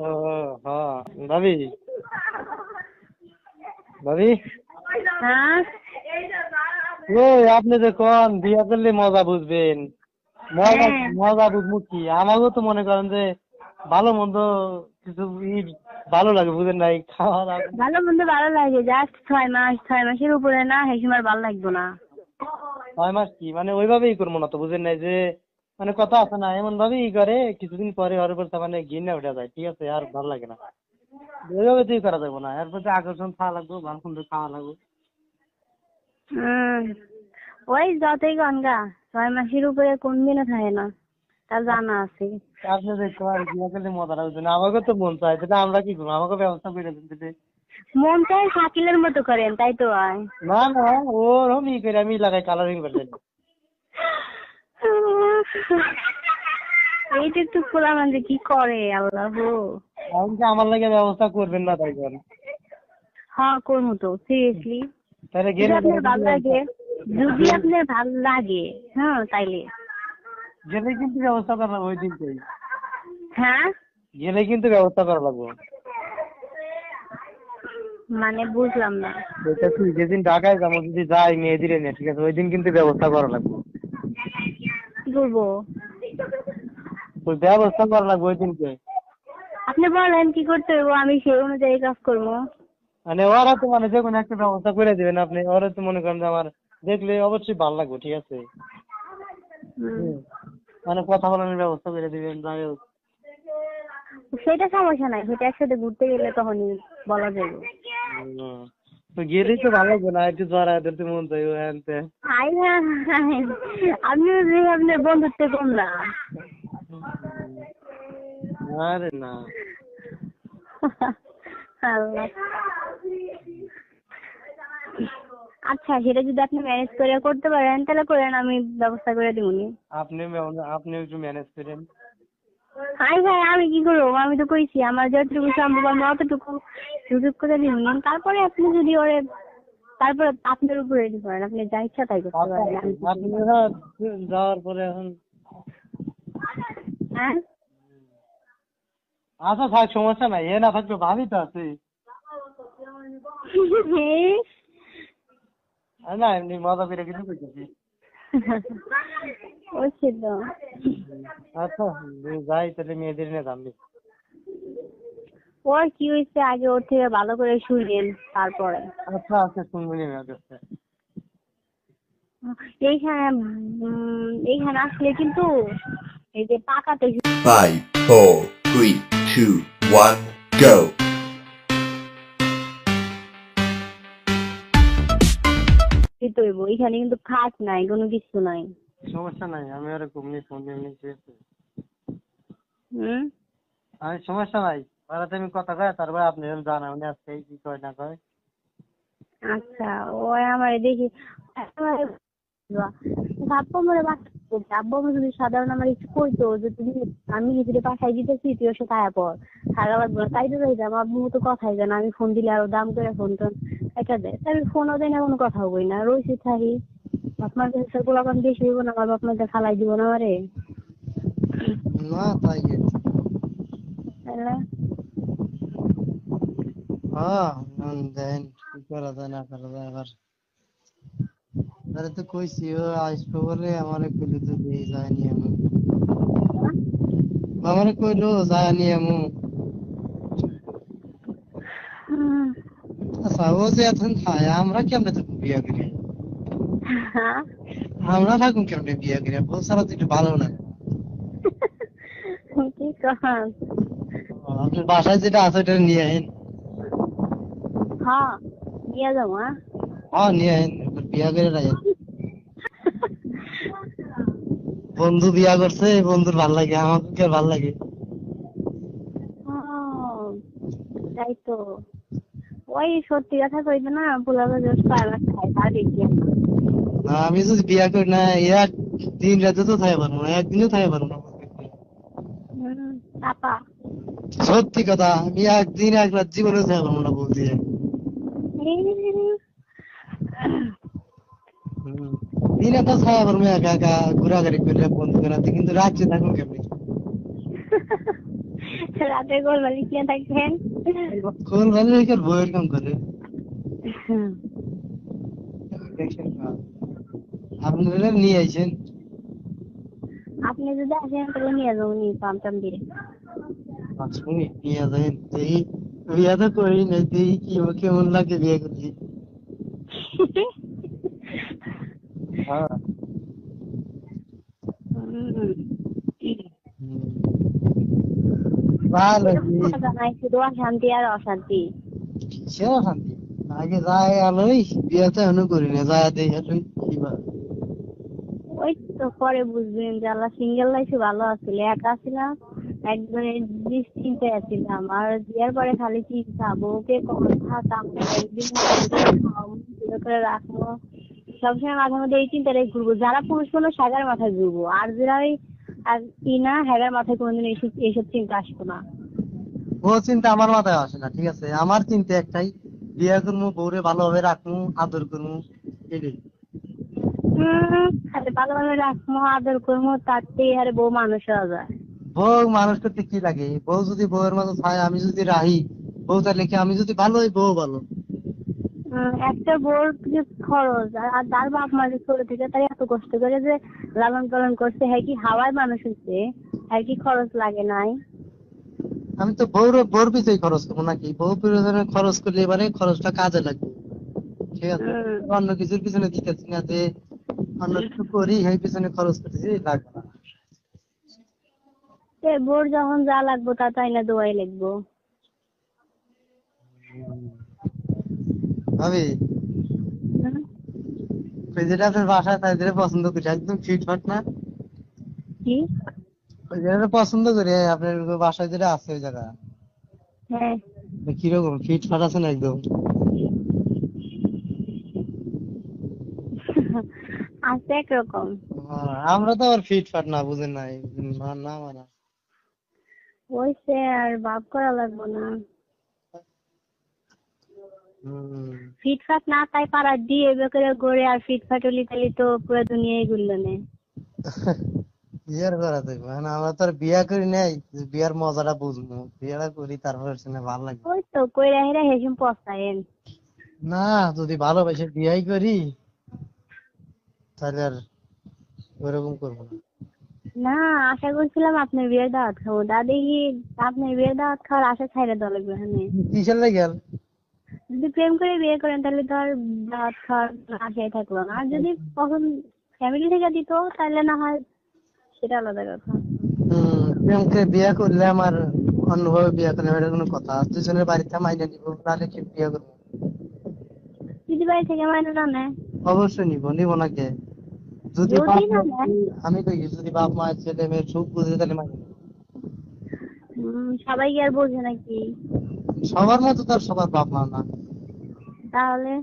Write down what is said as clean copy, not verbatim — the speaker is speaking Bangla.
ও হ্যাঁ ভাবি ভাবি হ্যাঁ ওই আপনি যে কোন বিয়া করলে মজা বুঝবেন, মজা হ্যাঁ মজা বুঝবো কি? আমাকেও তো মনে করেন যে ভালো মন্দ কিছু ভালো লাগে, বুঝেন নাই, খাওয়া দাওয়া। ভালো মন্দ ভালো লাগে, জাস্ট 6 মাস, 6 মাসের উপরে না সেই সময় ভালো লাগবে না। 6 মাস কি মানে ওইভাবেই করবো না তো, বুঝেন নাই যে মানে কথা আছে না, এমন ভাবেই করে কিছুদিন পরে ওর উপর মানে ঘৃণা উঠে যায়, ঠিক আছে, আর ভালো লাগে না। ওইভাবে তুই করা যাবো না, এর প্রতি আকর্ষণ খাওয়া লাগবে, ভালো মন্দ খাওয়া লাগবে। হম ওই যতই গঙ্গা 6 মাসের উপরে কোনদিনও থাকে না, তা জানা আছে। আপনি দেখতে পারেন বিয়ে করলে মজাটা বুঝবেন, আমাকে তো মন চায়, সেটা আমরা কি করবো, আমাকে ব্যবস্থা করে দিতে। মন চাই শাকিলের মতো করেন, তাই তো হয়। না না, ওরকম ই করে আমি লাগাই কালারিং করে দিই। এই যে একটু খোলা মানে কি করে আল্লাহ। আমি যে আমার লাগে ব্যবস্থা করবেন না তাই করেন, হ্যাঁ করবো তো সিরিয়াসলি। তাহলে যদি গেলে আপনার ভালো লাগে, যদি আপনার ভালো লাগে, হ্যাঁ তাইলে। গেলে কিন্তু ব্যবস্থা করা লাগবে ওই দিনকেই, হ্যাঁ গেলে কিন্তু ব্যবস্থা করা লাগবে। মানে বুঝলাম না। সেটা কি, যেদিন ঢাকায় যাবো যদি যাই মেয়েদিরে নিয়ে, ঠিক আছে, ওই দিন কিন্তু ব্যবস্থা করা লাগবে, কি করবো? ওই ব্যবস্থা করা লাগবে ওই দিনকে। আপনি বলেন কি করতে হইব, আমি সেই অনুযায়ী কাজ করবো। মানে ওরা তো মানে যে কোনো একটা ব্যবস্থা করে দিবেন আপনি, ওরা তো মনে করেন যে আমার দেখলে অবশ্যই ভালো লাগবে, ঠিক আছে। হুম। হুম। মানে কথা বলানোর ব্যবস্থা করে দিবেন, যাই হোক। সেটা সমস্যা নাই, সেটা একসাথে ঘুরতে গেলে তখনই বলা যাবে। হুম। তো গেলেই তো ভালো লাগবে না, একটু জড়ায় ধরতে মন চাই ও হ্যান ত্যান। আই না, আমিও যে আপনার বন্ধুত্ব কম না। আরে না, আল্লাহ। আচ্ছা সেটা যদি আপনি ম্যানেজ করে করতে পারেন তাহলে করেন, আমি ব্যবস্থা করে দিবনি। আপনি একটু ম্যানেজ করেন। হাই ভাই আমি কি করবো, আমি তো কইছি আমার যতটুকু সম্ভব আমি অতটুকু সুযোগ করে দিবনি। তারপরে আপনি যদি ওরে, তারপরে আপনার উপরে রেডি করেন, আপনি যা ইচ্ছা তাই করতে আচ্ছা, পারেন। আমি কিছু আপনি বলবো না। যাওয়ার পরে এখন হ্যাঁ আচ্ছা থাক, সমস্যা নাই, এ না থাকলে ভাবি তো আছে। আর না এমনি মজা করে কিছু করতেছি। ওই তো। আচ্ছা যাই তাহলে মেয়েদের নিয়ে যাবি। ওর কি হয়েছে আগে ওর থেকে ভালো করে শুনলেন তারপরে। আচ্ছা আচ্ছা, শুনবো নি মেয়ের কাছে। এইখানে এইখানে আসলে কিন্তু এই যে পাকাতে 5, 4, 3, 2, 1, go. দিতে হইব, এখানে কিন্তু খাট নাই, কোনো কিছু নাই। সমস্যা নাই, আমি আর ঘুমিয়ে ফোন দিয়ে নিচ্ছি। হুম আমি সমস্যা নাই, ওরাতে আমি কথা কয়, তারপরে আপনি জানাবেন আজকে কি কয় না কয়। আচ্ছা ওই আমার দেখি ভাববো মনে বাচ্চা আব্বু আমি যদি সাধারণ আমার কিছু কইতো যে তুমি আমি নিজের পাঠাই দিতেছি তুই ওর সাথে আয়া পর থাকা লাগবে না, তাই তো যাইতাম। আব্বু তো কথাই জানা, আমি ফোন দিলে আরো দাম করে ফোন টোন এটা দেয়, তাই আমি ফোনও দেয় না, কোনো কথা বই না, রয়েছি থাকি। আপনার কাছে গোলাপান বেশি হইব না, আমার আপনাদের খালাই দিব না আমারে, না তাই তাইলে হ্যাঁ দেন কি করা যায় না করা যায় আবার। তাহলে তো কইছি ও আসবে বলে আমার কইলো তো দিয়ে যায়নি আমি, আমার কইলো যায়নি আমি। আচ্ছা ও যে এখন খায়, আমরা কেমনে থাকুন বিয়া করি, আমরা থাকুন কেমনে বিয়া করি, বউ ছাড়া তো একটু ভালো না। কি কন? আপনার বাসায় যেটা আছে ওটা নিয়ে আইন। হ্যাঁ নিয়ে যাবো। হ্যাঁ হ্যাঁ নিয়ে আইন, বিয়া করে রাখেন। বন্ধু বিয়া করছে, বন্ধুর ভাল লাগে, আমাকে কি আর ভাল লাগে। তাই তো, ওই সত্যি কথা কইতে না পোলাপা জোস পায়লা খায় তার বেশি। না আমি যদি বিয়া করি না, এক দিন রাতে তো থাকতে পারবো না, একদিনও থাকতে পারবো না। চাপা সত্যি কথা, আমি একদিন এক রাত জীবনে থাকতে পারবো না বলতে যাই। দিনে তো থাকতে পারবো একা একা ঘোরাঘুরি করে বন্ধু করে, কিন্তু রাত্রে থাকুন কেমনি? রাতে গোল বালিশ নিয়ে থাকবেন। কোন ভালো রেখে বইয়ের কাম করে আপনারা নিয়ে আইছেন। আপনি যদি আসেন তাহলে নিয়ে যাবো নি পামটাম দিয়ে। শুনি নিয়ে যাবেন এই বিয়া তো করি না, এই কি কেমন লাগে বিয়ে করছি। হ্যাঁ ভালো জানাই শুধু অশান্তি আর অশান্তি। সেও শান্তি। আগে যায় আলোই বিয়া তো এখনো করি না, যায় দেই আলোই কি বা। ওই তো পরে বুঝবেন যে আল্লাহ সিঙ্গেল লাইফে ভালো আছিল, একা ছিলাম একবারে নিশ্চিন্তায় ছিলাম। আর বিয়ার পরে খালি চিন্তা বউকে কখন থাকাম, একদিন করে রাখবো, সবসময় মাঝে মধ্যে এই চিন্তাটাই ঘুরবো। যারা পুরুষ মানুষ হ্যাগার মাথায় ঘুরবো, আর যারা ওই আর কি না হ্যাগার মাথায় কোনোদিন এইসব চিন্তা আসবো না। ও চিন্তা আমার মাথায় আসে না, ঠিক আছে। আমার চিন্তা একটাই, বিয়া করবো, বউরে ভালোভাবে রাখবো, আদর করবো, এটাই। খালি ভালোভাবে রাখবো আদর করবো, তাতে আরে বউ মানুষ হওয়া যায়। বউ মানুষ করতে কি লাগে? বউ যদি বউয়ের মতো চায়, আমি যদি রাহি, বউ তাহলে কি আমি যদি ভালো হই বউ ভালো। একটা বোর যে খরচ, আর তার বাপ মা যে ছোট থেকে তাই এত কষ্ট করে যে লালন পালন করছে, হ্যাঁ কি হাওয়ায় মানুষ হচ্ছে, হ্যাঁ কি খরচ লাগে নাই? আমি তো বউর পিছনে খরচ করবো নাকি? বউ পিছনে খরচ করলে এবারে খরচটা কাজে লাগবে, ঠিক আছে। অন্য কিছুর পিছনে দিতেছি না যে অন্য কিছু করি সেই পিছনে খরচ করতেছি, লাগবে না। বোর যখন যা লাগবো তা তাই না দোয়াই লাগবো। ভাবি ওই যেটা আপনার বাসায় তাই যেটা পছন্দ করি, একদম ফিটফাট না? কি? ওই যেটা পছন্দ করি আপনার বাসায় যেটা আছে ওই জায়গা, হ্যাঁ কিরকম ফিটফাট আছে না একদম? আছে একরকম। আমরা তো আবার ফিটফাট না, বুঝেন নাই না মানা। ওইসে আর ভাব করা লাগবো না। ফিটফাট না তাই পাড়া দিয়ে বেকারে গড়ে, আর ফিটফাট হলি তাহলে তো পুরো দুনিয়ায় ঘুরলো না। বিয়ার করা দেখবো আমরা তো আর বিয়া করি নাই, যে বিয়ার মজাটা বুঝবো। বিয়াটা করি তারপর শুনে ভালো লাগে। ওই তো কইরা হেরা হেসুম পস্তায়েন। না, যদি ভালোবেসে বিয়াই করি তাহলে আর ওইরকম করবো না। না, আশা করছিলাম আপনার বিয়ের দাওয়াত খাবো, তা দেখি আপনার বিয়ের দাওয়াত খাওয়ার আশা ছাইড়া দেওয়া লাগবে। হ্যাঁ, কিসের লাগে? যদি প্রেম করে বিয়ে করেন তাহলে তো আর দাওয়াত খাওয়ার আশাই থাকলো না। আর যদি কখন ফ্যামিলি থেকে দিত তাহলে না হয় সেটা আলাদা কথা। প্রেমকে বিয়া করলে আমার অন্যভাবে বিয়া করলে এটা কোনো কথা? দুজনের বাড়িতে মাইনে নিব, নাহলে কি বিয়া করবো? যদি বাড়ি থেকে মাইনে না নেয়? অবশ্যই নিব না কে? যদি যদি না নেয়, আমি কই যদি বাপ মা ছেলে মেয়ের সুখ বুঝে তাহলে মাইনে নিবো। সবাই কি আর বোঝে নাকি? সবার মতো তো আর সবার বাপ মা না। তাহলে